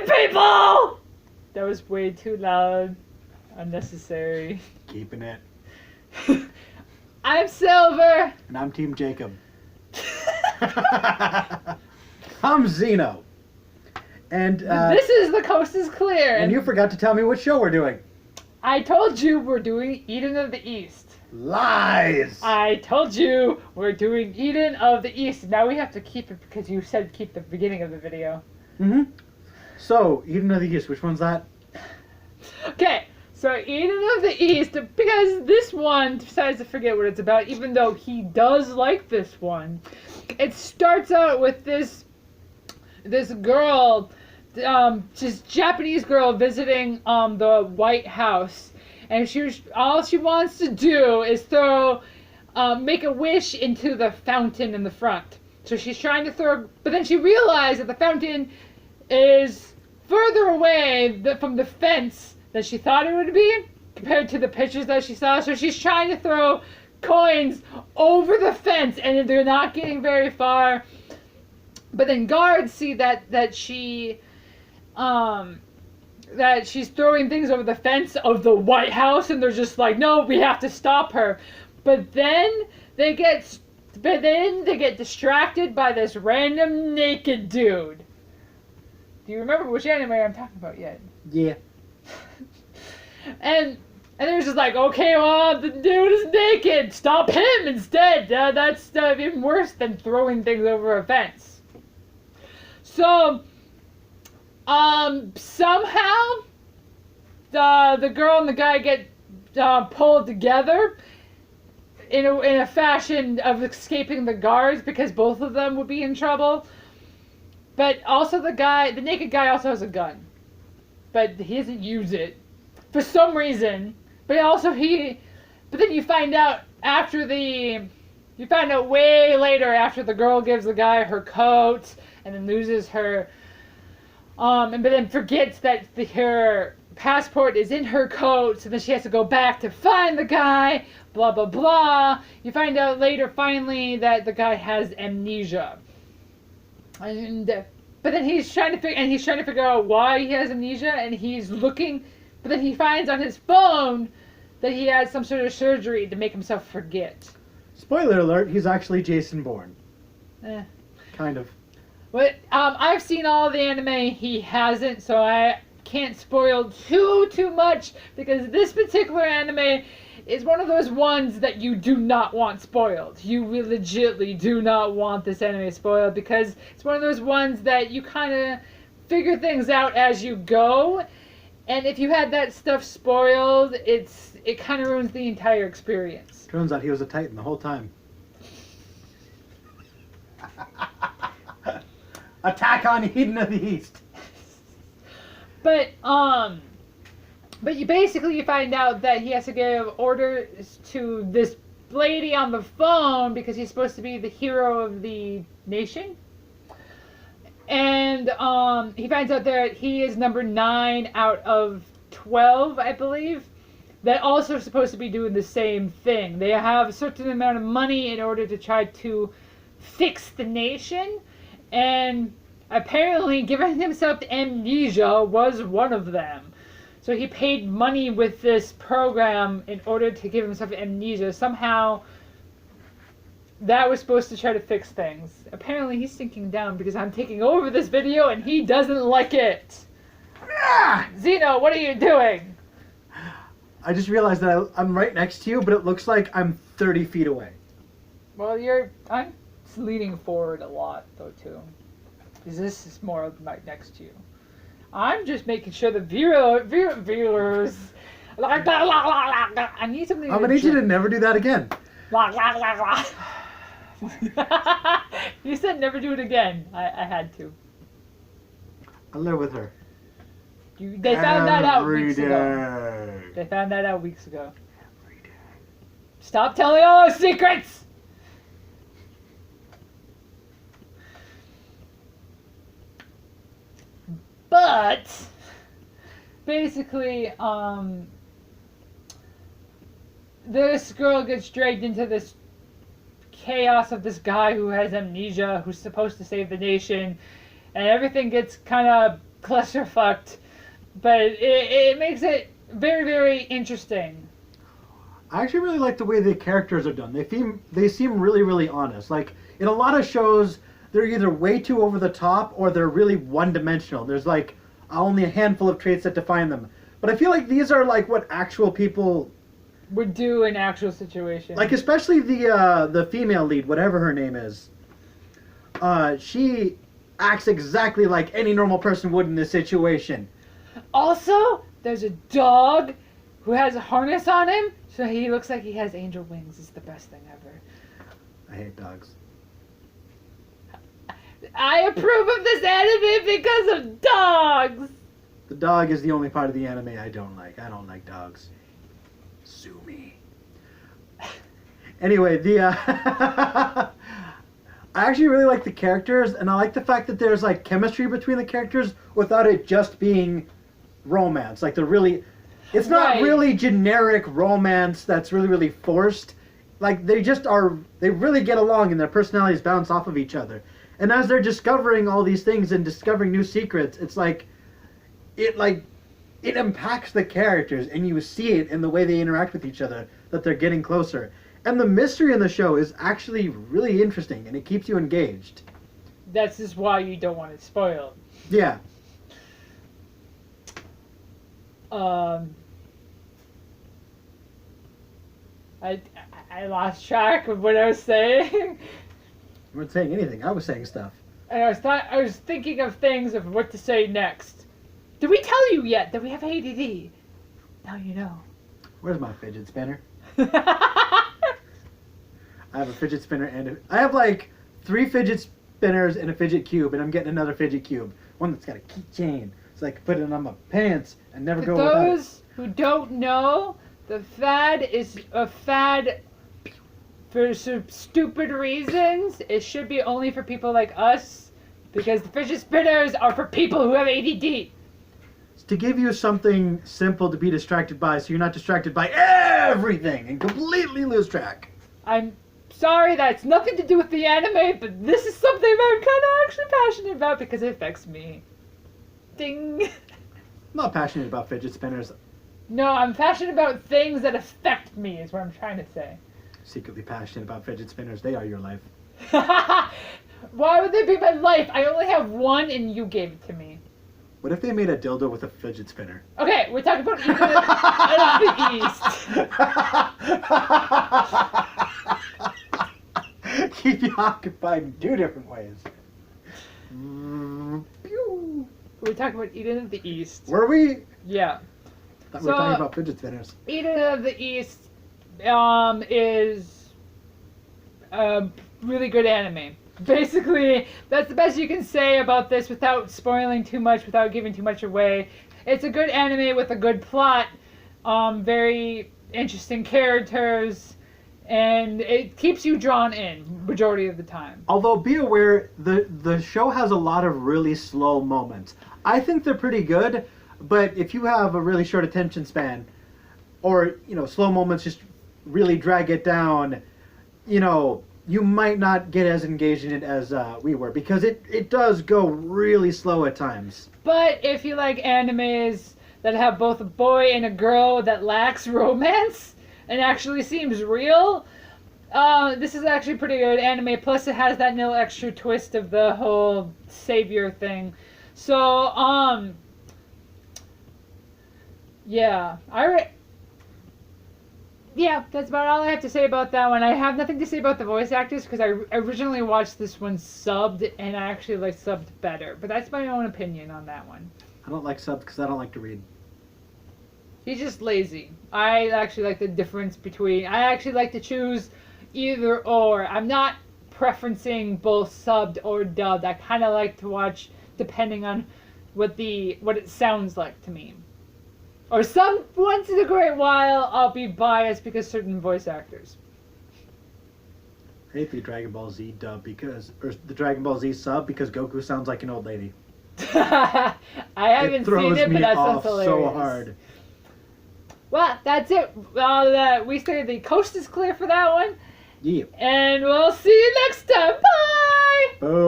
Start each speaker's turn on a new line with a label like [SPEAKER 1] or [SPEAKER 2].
[SPEAKER 1] people! That was way too loud. Unnecessary.
[SPEAKER 2] Keeping it.
[SPEAKER 1] I'm Silver.
[SPEAKER 2] And I'm Team Jacob. I'm Xeno. And
[SPEAKER 1] this is The Coast is Clear.
[SPEAKER 2] And you forgot to tell me what show we're doing.
[SPEAKER 1] I told you we're doing Eden of the East.
[SPEAKER 2] Lies!
[SPEAKER 1] I told you we're doing Eden of the East. Now we have to keep it because you said keep the beginning of the video.
[SPEAKER 2] Mm-hmm. So, Eden of the East, which one's that?
[SPEAKER 1] Okay, so Eden of the East, because this one decides to forget what it's about, even though he does like this one. It starts out with this girl, this Japanese girl visiting the White House. And all she wants to do is make a wish into the fountain in the front. So she's trying to throw, but then she realized that the fountain is further away from the fence than she thought it would be, compared to the pictures that she saw. So she's trying to throw coins over the fence, and they're not getting very far. But then guards see that she's throwing things over the fence of the White House, and they're just like, no, we have to stop her. But then they get distracted by this random naked dude. Do you remember which anime I'm talking about yet?
[SPEAKER 2] Yeah.
[SPEAKER 1] and they're just like, okay, well, the dude is naked. Stop him instead. That's even worse than throwing things over a fence. So somehow, the girl and the guy get pulled together in a fashion of escaping the guards, because both of them would be in trouble. But also the naked guy also has a gun, but he doesn't use it for some reason. But then you find out way later, after the girl gives the guy her coat and then loses her. But then forgets that her passport is in her coat, so then she has to go back to find the guy, blah, blah, blah. You find out later, finally, that the guy has amnesia. But then he's trying to figure out why he has amnesia, and he's looking, but then he finds on his phone that he had some sort of surgery to make himself forget.
[SPEAKER 2] Spoiler alert, he's actually Jason Bourne. Kind of.
[SPEAKER 1] But I've seen all the anime, he hasn't, so I can't spoil too much, because this particular anime is one of those ones that you do not want spoiled. You legitimately do not want this anime spoiled, because it's one of those ones that you kind of figure things out as you go, and if you had that stuff spoiled, it kind of ruins the entire experience.
[SPEAKER 2] Turns out he was a Titan the whole time. Attack on Eden of the East.
[SPEAKER 1] But you find out that he has to give orders to this lady on the phone because he's supposed to be the hero of the nation. And he finds out that he is number 9 out of 12, I believe, that also are supposed to be doing the same thing. They have a certain amount of money in order to try to fix the nation, and apparently giving himself amnesia was one of them. So he paid money with this program in order to give himself amnesia. Somehow that was supposed to try to fix things. Apparently he's sinking down because I'm taking over this video and he doesn't like it. Xeno, what are you doing?
[SPEAKER 2] I just realized that I'm right next to you, but it looks like I'm 30 feet away.
[SPEAKER 1] Well, I'm leaning forward a lot, though, too. Because this is more right next to you. I'm just making sure the viewers... I need something
[SPEAKER 2] I'm going to need you to never do that again.
[SPEAKER 1] You said never do it again. I had to.
[SPEAKER 2] I live with her.
[SPEAKER 1] They found that out weeks
[SPEAKER 2] day.
[SPEAKER 1] ago. They found that out weeks ago. Every day. Stop telling all our secrets! But basically, this girl gets dragged into this chaos of this guy who has amnesia, who's supposed to save the nation, and everything gets kind of clusterfucked, but it makes it very, very interesting.
[SPEAKER 2] I actually really like the way the characters are done. They seem really, really honest. Like in a lot of shows, they're either way too over the top or they're really one-dimensional. There's like only a handful of traits that define them. But I feel like these are like what actual people
[SPEAKER 1] Would do in actual situation.
[SPEAKER 2] like, especially the female lead, whatever her name is. She acts exactly like any normal person would in this situation.
[SPEAKER 1] Also, there's a dog who has a harness on him, so he looks like he has angel wings. It's the best thing ever.
[SPEAKER 2] I hate dogs.
[SPEAKER 1] I approve of this anime because of dogs!
[SPEAKER 2] The dog is the only part of the anime I don't like. I don't like dogs. Sue me. Anyway, I actually really like the characters, and I like the fact that there's like chemistry between the characters without it just being romance. Like it's not
[SPEAKER 1] Right.
[SPEAKER 2] really generic romance that's really, really forced. Like they really get along and their personalities bounce off of each other. And as they're discovering all these things and discovering new secrets, it's like it impacts the characters, and you see it in the way they interact with each other, that they're getting closer. And the mystery in the show is actually really interesting, and it keeps you engaged.
[SPEAKER 1] That's just why you don't want it spoiled.
[SPEAKER 2] Yeah.
[SPEAKER 1] I lost track of what I was saying.
[SPEAKER 2] You weren't saying anything. I was saying stuff.
[SPEAKER 1] And I was thinking of things of what to say next. Did we tell you yet that we have ADD? Now you know.
[SPEAKER 2] Where's my fidget spinner? I have a fidget spinner and I have like 3 fidget spinners and a fidget cube, and I'm getting another fidget cube. One that's got a keychain, so I can put it on my pants and never
[SPEAKER 1] For
[SPEAKER 2] go without it.
[SPEAKER 1] those who don't know, the fad is a fad for some stupid reasons. It should be only for people like us, because the fidget spinners are for people who have ADD.
[SPEAKER 2] It's to give you something simple to be distracted by, so you're not distracted by everything and completely lose track.
[SPEAKER 1] I'm sorry, that's nothing to do with the anime, but this is something I'm kind of actually passionate about because it affects me. Ding.
[SPEAKER 2] I'm not passionate about fidget spinners.
[SPEAKER 1] No, I'm passionate about things that affect me, is what I'm trying to say.
[SPEAKER 2] Secretly passionate about fidget spinners. They are your life.
[SPEAKER 1] Why would they be my life? I only have one and you gave it to me.
[SPEAKER 2] What if they made a dildo with a fidget spinner?
[SPEAKER 1] Okay, we're talking about Eden of the East.
[SPEAKER 2] Keep you occupied in 2 different ways. Pew.
[SPEAKER 1] We're talking about Eden of the East.
[SPEAKER 2] Were we?
[SPEAKER 1] Yeah.
[SPEAKER 2] Thought we were talking about fidget spinners.
[SPEAKER 1] Eden of the East is a really good anime. Basically, that's the best you can say about this without spoiling too much, without giving too much away. It's a good anime with a good plot, very interesting characters, and it keeps you drawn in majority of the time.
[SPEAKER 2] Although, be aware, the show has a lot of really slow moments. I think they're pretty good, but if you have a really short attention span, or, slow moments just really drag it down, you might not get as engaged in it as we were, because it does go really slow at times.
[SPEAKER 1] But if you like animes that have both a boy and a girl that lacks romance and actually seems real, this is actually pretty good anime. Plus it has that little extra twist of the whole savior thing. So, yeah. Yeah, that's about all I have to say about that one. I have nothing to say about the voice actors because I originally watched this one subbed, and I actually like subbed better. But that's my own opinion on that one.
[SPEAKER 2] I don't like subs because I don't like to read.
[SPEAKER 1] He's just lazy. I actually like the difference between... I actually like to choose either or. I'm not preferencing both subbed or dubbed. I kind of like to watch depending on what it sounds like to me. Or once in a great while, I'll be biased because certain voice actors.
[SPEAKER 2] I hate the Dragon Ball Z dub or the Dragon Ball Z sub because Goku sounds like an old lady.
[SPEAKER 1] I haven't seen it, but that sounds hilarious.
[SPEAKER 2] So hard.
[SPEAKER 1] Well, that's it. We say the coast is clear for that one.
[SPEAKER 2] Yeah.
[SPEAKER 1] And we'll see you next time. Bye!
[SPEAKER 2] Boom.